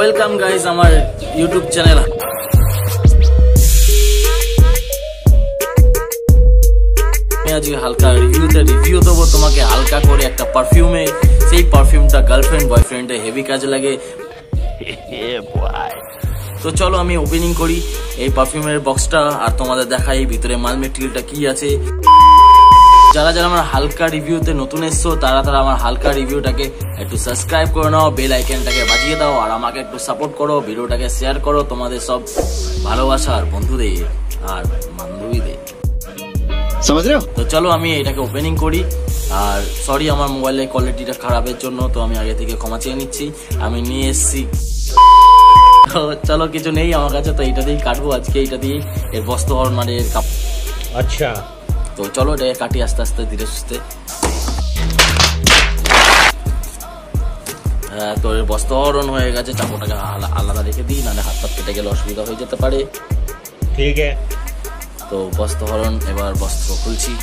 Welcome guys আমার YouTube channel. আজকে হালকা রিভিউ দেবো তোমাকে হালকা করে একটা পারফিউমে। সেই পারফিউমটা গার্লফ্রেন্ড বয়ফ্রেন্ডে হেভি কাজে লাগে। তো চলো আমি ওপেনিং করি এই পারফিউমের বক্সটা আর তোমাদের দেখাই ভিতরে মাল মেটেরিয়ালটা কি আছে। যারা যারা আমার হালকা রিভিউতে নতুন এসছো তারা আমার হালকা রিভিউটাকে একটু সাবস্ক্রাইব করে নাও, বেল আইকনটাকে বাজিয়ে দাও আর আমাকে একটু সাপোর্ট করো, ভিডিওটাকে শেয়ার করো তোমাদের সব ভালোবাসার বন্ধুদের আর বান্ধবীদের। তো চলো আমি এটাকে ওপেনিং করি। আর সরি আমার মোবাইলের কোয়ালিটিটা খারাপের জন্য, তো আমি আগে থেকে ক্ষমা চেয়ে নিচ্ছি। আমি নিয়ে এসছি, চলো কিছু নেই আমার কাছে, তো এইটা দিয়েই কাটবো আজকে, এইটা দিয়েই এর বস্ত্রহরণ মানে এর কাপ। আচ্ছা তো চলো এটাকে কাটি আস্তে আস্তে ধীরে সুস্থে। তো এর বস্ত্রহরণ হয়ে গেছে, চাকুটাকে আলাদা রেখে দিই, নাহলে হাত কেটে গেলে অসুবিধা হয়ে যেতে পারে। ঠিক আছে, তো বস্ত্রহরণ এবার বস্ত্র খুলছি।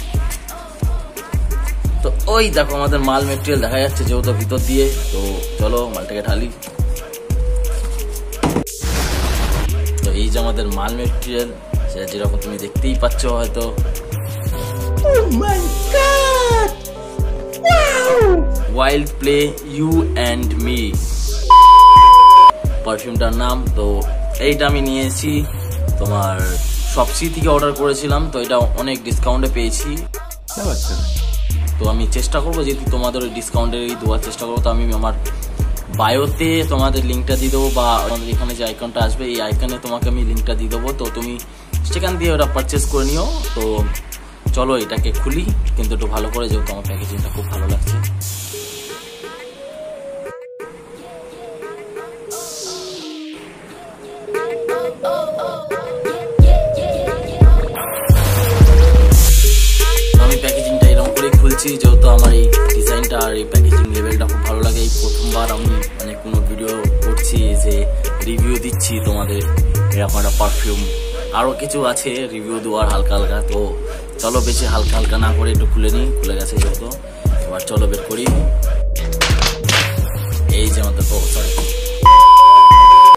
তো ওই দেখো আমাদের মাল মেটেরিয়াল দেখা যাচ্ছে যেহেতু ভিতর দিয়ে। তো চলো মালটাকে ঢালি। তো এই যে আমাদের মাল মেটেরিয়াল, সেটা যেরকম তুমি দেখতেই পাচ্ছ হয়তো। Wild play you and me পারফিউমটার নাম। তো এইটা আমি নিয়েছি তোমার শপসি থেকে অর্ডার করেছিলাম, তো এটা অনেক ডিসকাউন্টে পেয়েছি। তো আমি চেষ্টা করবো যেহেতু তোমাদের ওই ডিসকাউন্টের দেওয়ার চেষ্টা করবো। তো আমি আমার বায়োতে তোমাদের লিঙ্কটা দিয়ে দেবো, বা আমাদের এখানে যে আইকনটা আসবে এই আইকনে তোমাকে আমি লিঙ্কটা দিয়ে দেবো, তো তুমি সেখান দিয়ে ওটা পারচেস করে নিও। তো চলো এটাকে খুলি, কিন্তু একটু ভালো করে, যেহেতু আমার প্যাকেজিংটা খুব ভালো লাগছে। আমি প্যাকেজিংটা এরকম করে খুলছি, যেহেতু আমার এই ডিজাইনটা আর এই প্যাকেজিং লেভেলটা খুব ভালো লাগে। এই প্রথমবার আমি মানে কোনো ভিডিও করছি যে রিভিউ দিচ্ছি তোমাদের এরকম একটা পারফিউম। আরও কিছু আছে রিভিউ দেওয়ার হালকা হালকা, তো চলো বেশি হালকা হালকা না করে একটু খুলে নিই। খুলে গেছে যেহেতু, এবার চলো বের করি। এই যে আমাদের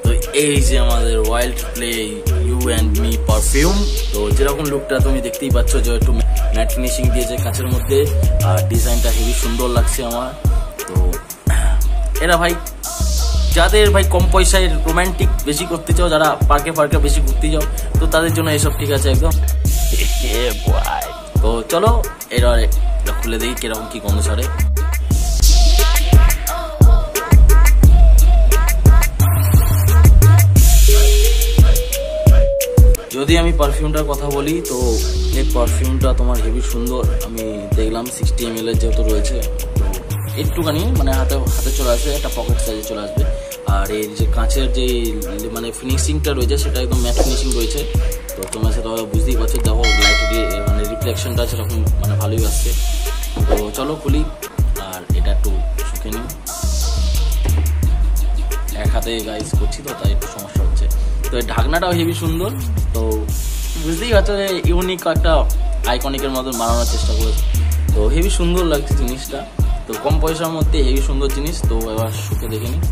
তো এই যে আমাদের wild play you and me perfume. তো যেরকম লুকটা তুমি দেখতেই পাচ্ছ, যে একটু ম্যাট ফিনিশিং দিয়েছে কাচের মধ্যে, আর ডিজাইনটা হেভি সুন্দর লাগছে আমার। তো এরা ভাই যাদের ভাই কম পয়সায় রোমান্টিক বেশি করতে চাও, যারা পার্কে পার্কে বেশি ঘুরতে যাও, তো তাদের জন্য এসব ঠিক আছে একদম। তো চলো এবার খুলে দিই কিরকম কি গন্ধ ছাড়ে। যদি আমি পারফিউমটার কথা বলি, তো এই পারফিউমটা তোমার হেভি সুন্দর। আমি দেখলাম 60 ml এর যেহেতু রয়েছে, তো একটুখানি মানে হাতে চলে আসবে, একটা পকেট সাইজে চলে আসবে। আর এই যে কাঁচের যে মানে ফিনিশিংটা রয়েছে সেটা একদম ম্যাট ফিনিশিং রয়েছে। তো তোমরা সেটা বুঝতেই পারছো, দেখো লাইট দিয়ে মানে রিফ্লেকশনটা সেরকম মানে ভালোই আসছে। তো চলো খুলি আর এটা একটু শুকে নিই। এক হাতে গাইজ করছি তো তাই একটু সমস্যা হচ্ছে। তো এই ঢাকনাটাও হেভি সুন্দর, তো বুঝতেই পারছো যে ইউনিক একটা আইকনিকের মতন বানানোর চেষ্টা করেছে। তো হেভি সুন্দর লাগছে জিনিসটা, তো কম পয়সার মধ্যে হেভি সুন্দর জিনিস। তো এবার শুকে দেখে নিই।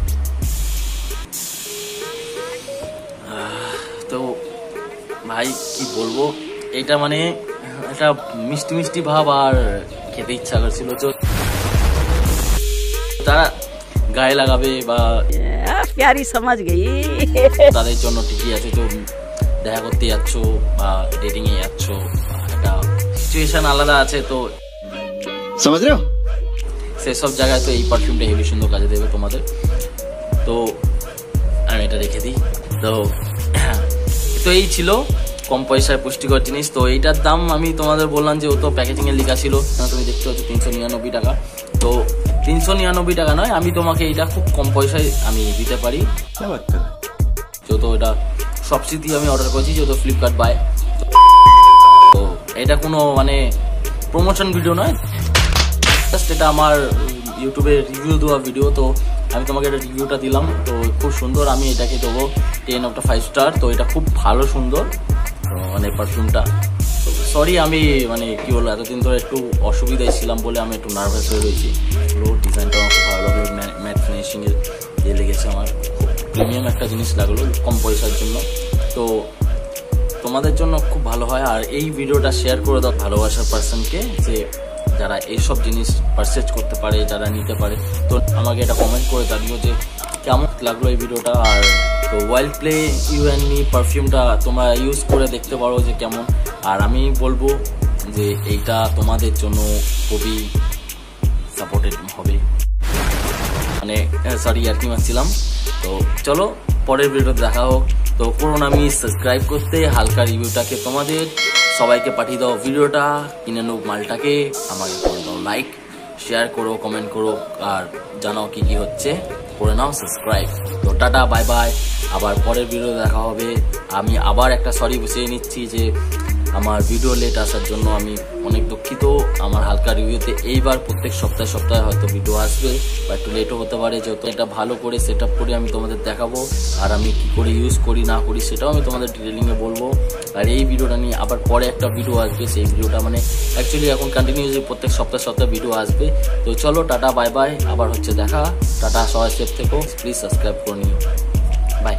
তো ভাই কি বলবো, এটা মানে একটা মিষ্টি মিষ্টি ভাব আর খেতে ইচ্ছা করছিল। তো তারা গায়ে লাগাবে বা প্যারি সমাজ গেই তাদের জন্য ঠিকই আছে। তো দেখা করতে যাচ্ছ বা ডেটিং এ যাচ্ছ, একটা সিচুয়েশন আলাদা আছে, তো সেসব জায়গায় তো এই পারফিউমটা হেভি সুন্দর কাজে দেবে তোমাদের। তো আমি এটা রেখে দিই। তো এই ছিল কম পয়সায় পুষ্টিকর জিনিস। তো এইটার দাম আমি তোমাদের বললাম যে ও তো প্যাকেজিং এ লেখা ছিল, তুমি দেখতে পাচ্ছ 399 টাকা। তো 399 টাকা নয়, আমি তোমাকে এইটা খুব কম পয়সায় আমি দিতে পারি, যেহেতু এটা সবসিটি আমি অর্ডার করেছি, যেহেতু ফ্লিপকার্ট বাই। তো এটা কোনো মানে প্রমোশন ভিডিও নয়, জাস্ট এটা আমার ইউটিউবে রিভিউ দেওয়া ভিডিও। তো আমি তোমাকে এটা রিভিউটা দিলাম, তো খুব সুন্দর। আমি এটাকে দেবো 10 out of 5 স্টার। তো এটা খুব ভালো সুন্দর মানে পারফিউমটা। তো সরি আমি মানে কি বলবো এতদিন ধরে একটু অসুবিধায় ছিলাম বলে আমি একটু নার্ভাস হয়ে রয়েছি। ডিজাইনটা আমার খুব ভালো লাগলো, ম্যাট ফিনিশিংয়ের দিয়ে লেগেছে, আমার খুব প্রিমিয়াম একটা জিনিস লাগলো কম পয়সার জন্য। তো তোমাদের জন্য খুব ভালো হয়। আর এই ভিডিওটা শেয়ার করে দাও ভালোবাসার পার্সনকে, যে যারা এইসব জিনিস পারচেজ করতে পারে, যারা নিতে পারে। তো আমাকে এটা কমেন্ট করে জানিও যে কেমন লাগলো এই ভিডিওটা। আর তো wild play you and me পারফিউমটা তোমরা ইউজ করে দেখতে পারো যে কেমন। আর আমি বলবো যে এইটা তোমাদের জন্য খুবই সাপোর্টেড হবে, মানে সরি আর কি মারছিলাম। তো চলো পরের ভিডিওতে দেখা হোক। তো করুন আমি সাবস্ক্রাইব করতে, হালকা রিভিউটাকে তোমাদের সবাইকে পাঠিয়ে দাও ভিডিওটা, কিনে নাও মালটাকে, আমাকে করে দাও লাইক, শেয়ার করো, কমেন্ট করো, আর জানাও কি কি হচ্ছে, করে নাও সাবস্ক্রাইব। তো টাটা বাই বাই, আবার পরের ভিডিও দেখা হবে। আমি আবার একটা সরি বুঝিয়ে নিচ্ছি যে আমার ভিডিও লেট আসার জন্য আমি অনেক দুঃখিত। আমার হালকা রিভিউতে এইবার প্রত্যেক সপ্তাহে হয়তো ভিডিও আসবে, বা একটু লেটও হতে পারে, যেহেতু এটা ভালো করে সেট আপ করে আমি তোমাদের দেখাবো। আর আমি কি করে ইউজ করি না করি সেটাও আমি তোমাদের ডিটেলিংয়ে বলবো। আর এই ভিডিওটা নিয়ে আবার পরে একটা ভিডিও আসবে, সেই ভিডিওটা মানে অ্যাকচুয়ালি এখন কন্টিনিউসলি প্রত্যেক সপ্তাহে ভিডিও আসবে। তো চলো টাটা বাই বাই, আবার হচ্ছে দেখা। টাটা, সবাই সেফ থেকো, প্লিজ সাবস্ক্রাইব করে নিও, বাই।